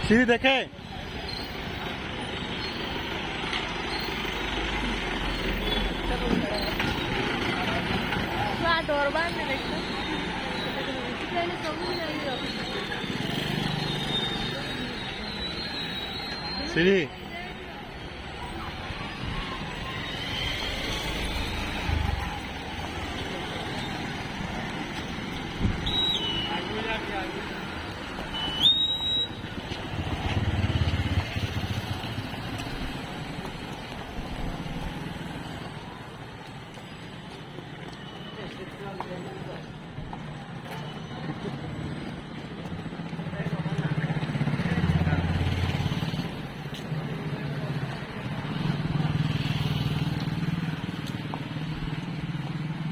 सीढ़ी देखे सीढ़ी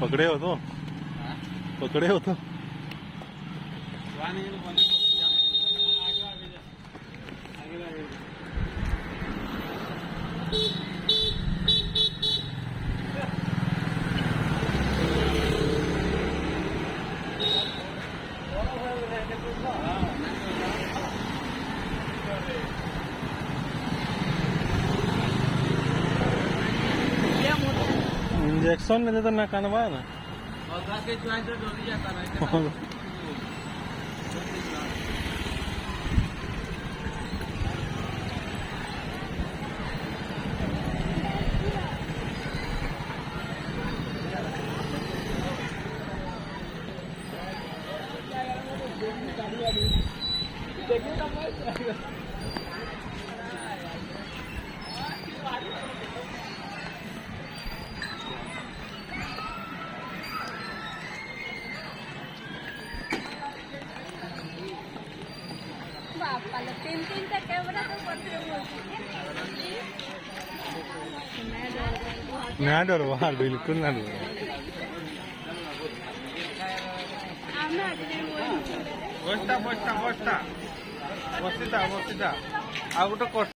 पकड़े हो पकड़े हो इंजेक्शन में देता ना कानवा ना तीन कैमरा ना डरो हाँ बिल्कुल ना डरो बसता बसता बसता बसता बसता आ गोटे